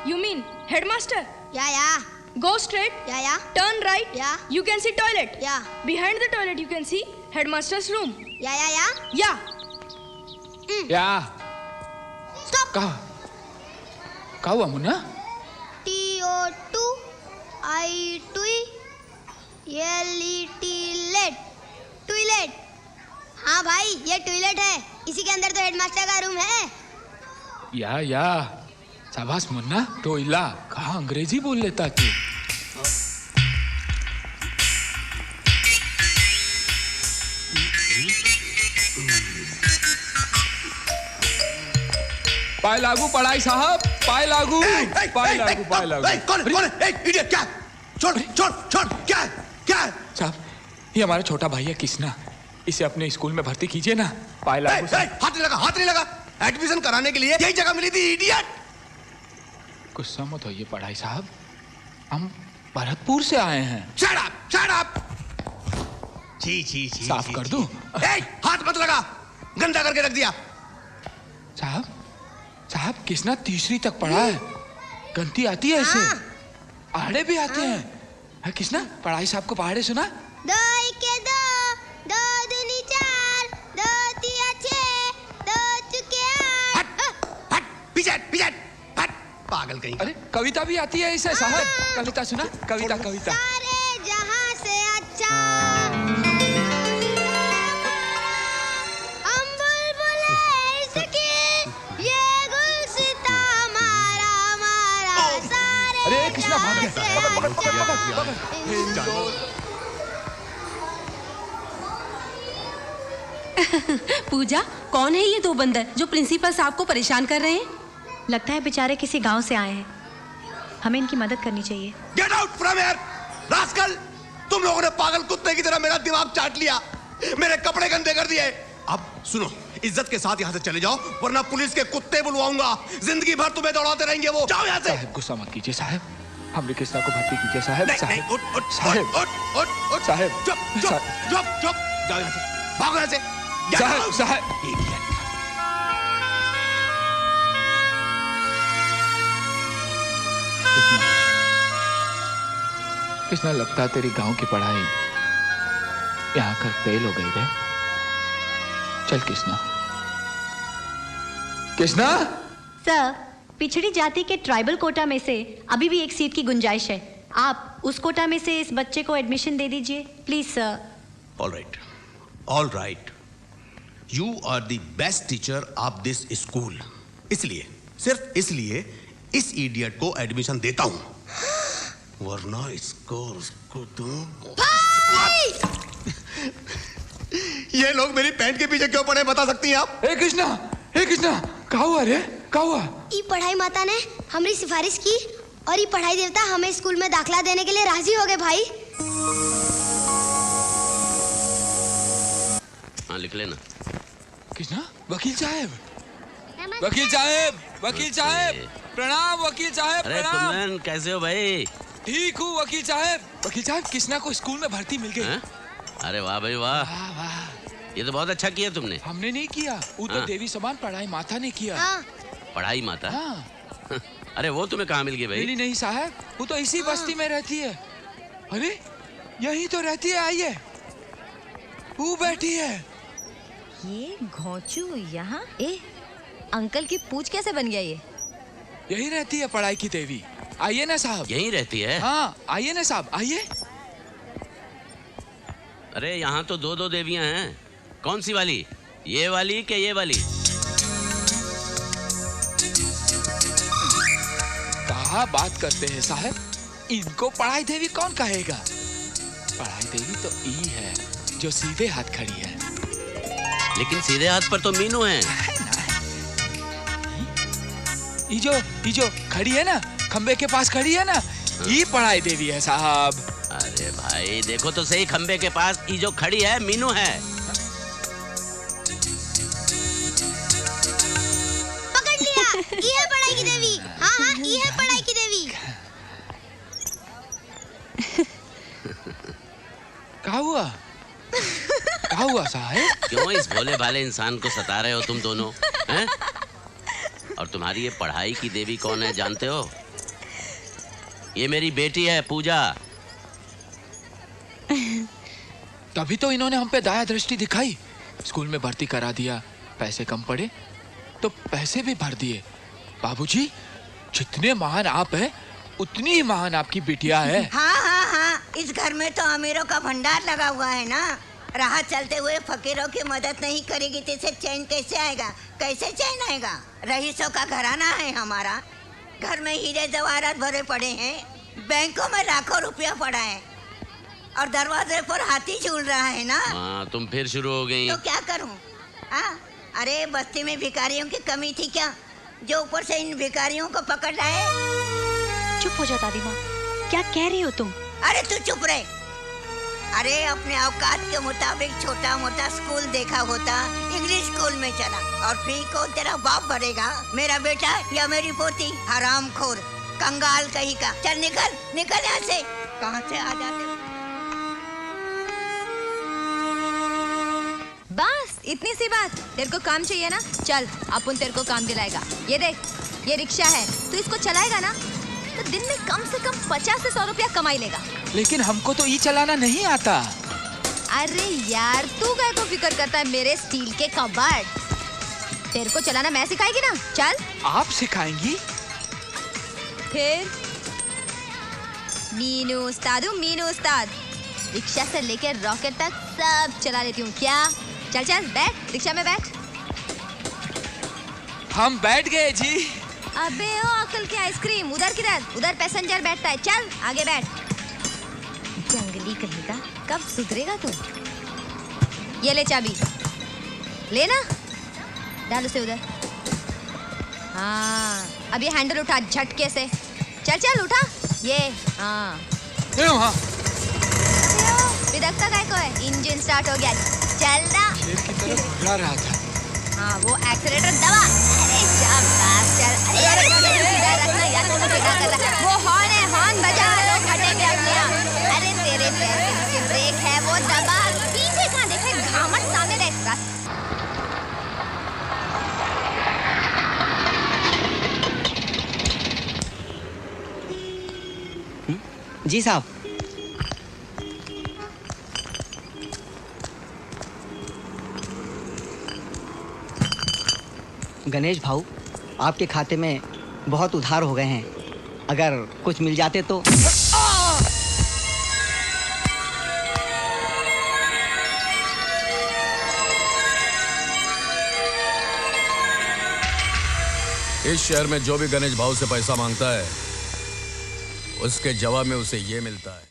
You mean headmaster? Yeah. Go straight. Yeah. Turn right. Yeah. You can see toilet. Yeah. Behind the toilet you can see headmaster's room. Yeah. Yeah. या Stop. का हुआ Munna? TOTILET toilet. हाँ भाई, ये toilet है, इसी के अंदर तो हेडमास्टर का रूम है। या शाबाश मुन्ना, तो इला कहाँ अंग्रेजी बोल लेता तू। पाए लागू पढ़ाई साहब, पाए लागू। कौन है? इडियट, क्या? छोड़, क्या? साहब, ये हमारा छोटा भाई है किसना, इसे अपने स्कूल में भर्ती कीजिए ना। पाए लागू। हाथ नहीं लगा। एडमिशन कराने के लिए यही जगह मिली थी, इडियट। गुस्सा मत होइए पढ़ाई साहब, हम भरतपुर से आए हैं। Shut up. छी। साफ कर दूं? हाथ मत लगा, गंदा करके रख दिया। साहब किसना तीसरी तक पढ़ा है, गलती आती है इसे, पहाड़े भी आते हैं। किसना पढ़ाई साहब को पहाड़े सुना? 2 के 2, 2 दूनी 4, 2 तिया 6, 2 चुके 8। हट, पीछे हट, पागल कहीं। अरे कविता भी आती है इसे साहब, कविता सुना? कविता। सारे जहां से अच्छा हम बुलबुले इसकी, ये गुलसिता हमारा सारे। अरे कृष्णा भाग गया। पूजा, कौन है ये 2 बंदर जो प्रिंसिपल साहब को परेशान कर रहे हैं? लगता है बेचारे किसी गांव से आए हैं, हमें इनकी मदद करनी चाहिए। Get out from here rascal, तुम लोगों ने पागल कुत्ते की तरह मेरा दिमाग चाट लिया, मेरे कपड़े गंदे कर दिए। अब सुनो, इज्जत के साथ यहाँ से चले जाओ, वरना पुलिस के कुत्ते बुलवाऊंगा, जिंदगी भर तुम्हें दौड़ाते रहेंगे वो। जाओ यहाँ से। साहब गुस्सा मत कीजिए साहब, हमने कृष्णा को भर्ती कीजिए साहब। उठ। साहब चुप। जाओ यहाँ से, भागो यहाँ से। साहब कृष्णा, लगता है तेरी गांव की पढ़ाई यहाँ कर फेल हो गई है। चल कृष्णा। सर, पिछड़ी जाति के ट्राइबल कोटा में से अभी भी एक सीट की गुंजाइश है, आप उस कोटा में से इस बच्चे को एडमिशन दे दीजिए please sir. All right, you are the best teacher of this school, इसलिए, सिर्फ इसलिए इस इडियट को एडमिशन देता हूं, वरना उसको तुम। ये लोग मेरी पैंट के पीछे क्यों पड़े, बता सकती हैं आप? हे कृष्णा, क्या हुआ रे, क्या हुआ? ई पढ़ाई माता ने हमारी सिफारिश की और ये पढ़ाई देवता हमें स्कूल में दाखला देने के लिए राजी हो गए भाई। हाँ लिख लेना। कृष्णा, वकील साहब, प्रणाम वकील साहब। अरे तुम कैसे हो भाई? ठीक हूँ वकील साहब। कृष्णा को स्कूल में भर्ती मिल गई। अरे वाह भाई वाह, ये तो बहुत अच्छा किया तुमने। हमने नहीं किया, वो तो देवी समान पढ़ाई माता ने किया। पढ़ाई माता? हाँ। अरे वो तुम्हें कहाँ मिल गई भाई? नहीं साहब, वो तो इसी बस्ती में रहती है। अरे यही तो रहती है, आइए, वो बैठी है। ये घोंचू यहाँ? अंकल की पूछ कैसे बन गया ये? यही रहती है पढ़ाई की देवी। आइए ना साहब। यहीं रहती है? हाँ आइए ना साहब, आइए। अरे यहाँ तो 2 देवियां हैं, कौन सी वाली? ये वाली कि ये वाली? कहाँ बात करते हैं साहब, इनको पढ़ाई देवी कौन कहेगा? पढ़ाई देवी तो ई है जो सीधे हाथ खड़ी है। लेकिन सीधे हाथ पर तो मीनू है। ये जो खड़ी है ना, खंबे के पास खड़ी है ना, ये पढ़ाई देवी है साहब। अरे भाई देखो तो सही, खंबे के पास ये जो खड़ी है मीनू है। पकड़ लिया, ये है पढ़ाई की देवी। हाँ ये है पढ़ाई की देवी। क्या हुआ साहब? क्यों इस भोले भाले इंसान को सता रहे हो तुम दोनों हैं? और तुम्हारी ये पढ़ाई की देवी कौन है जानते हो? ये मेरी बेटी है पूजा। तभी तो इन्होंने हम पे दया दृष्टि दिखाई, स्कूल में भर्ती करा दिया, पैसे कम पड़े तो पैसे भी भर दिए। बाबूजी, जितने महान आप हैं उतनी ही महान आपकी बिटिया है। हाँ हाँ हाँ, इस घर में तो अमीरों का भंडार लगा हुआ है ना। राह चलते हुए फकीरों की मदद नहीं करेगी तो इसे चैन कैसे आएगा? कैसे चैन आएगा? रईसों का घराना है हमारा। घर में हीरे जवाहरात भरे पड़े हैं, बैंकों में लाखों रुपया पड़ा है और दरवाजे पर हाथी झूल रहा है ना। हाँ, तुम फिर शुरू हो गई। तो क्या करूं? हाँ, अरे बस्ती में भिखारियों की कमी थी क्या, जो ऊपर से इन भिखारियों को पकड़ लाए? चुप हो जा दादी माँ, क्या कह रही हो तुम? अरे तू चुप रहे। अरे अपने औकात के मुताबिक छोटा मोटा स्कूल देखा होता, इंग्लिश स्कूल में चला, और फी कौन तेरा बाप भरेगा? मेरा बेटा या मेरी पोती? हरामखोर, कंगाल कहीं का। चल निकल निकल यहाँ से। कहाँ से आ जाते? बस इतनी सी बात। तेरे को काम चाहिए ना, चल अपन तेरे को काम दिलाएगा। ये देख, ये रिक्शा है, तू इसको चलाएगा ना तो दिन में कम से कम 50 से 100 रुपया कमाई लेगा। लेकिन हमको तो ई चलाना नहीं आता। अरे यार, तू काय को फिक्र करता है मेरे स्टील के कबाड़? तेरे को चलाना मैं सिखाएगी ना, चल। आप सिखाएंगी? फिर मीनू उस्ताद हूँ, मीनू उस्ताद। रिक्शा से लेकर रॉकेट तक सब चला लेती हूँ। क्या? चल चल बैठ, रिक्शा में बैठ। हम बैठ गए जी। अबे ओ अकल की आइसक्रीम, उधर किधर? उधर पैसेंजर बैठता है, चल आगे बैठ। जंगली कहीं का, कब सुधरेगा तू? ये ले चाबी, लेना, डाल उसे उधर। हाँ, अब ये हैंडल उठा झटके से। चल चल उठा ये। हाँ विदकता काय को है? इंजन स्टार्ट हो गया, चल ना। शेर की तरफ घुरा रहा था। हाँ, वो एक्सीलेटर दबा। अरे शाबाश, चल। अरे इधर रखना यार, तू मुझे क्या कर रहा है? वो हॉर्न है, हॉर्न बजा, लोग हटेंगे अपने आप। अरे तेरे पैर के नीचे ब्रेक है, वो दबा। पीछे कहाँ देखे? घामट सामने देख। जी साहब। गणेश भाऊ, आपके खाते में बहुत उधार हो गए हैं, अगर कुछ मिल जाते तो। इस शहर में जो भी गणेश भाऊ से पैसा मांगता है, उसके जवाब में उसे ये मिलता है।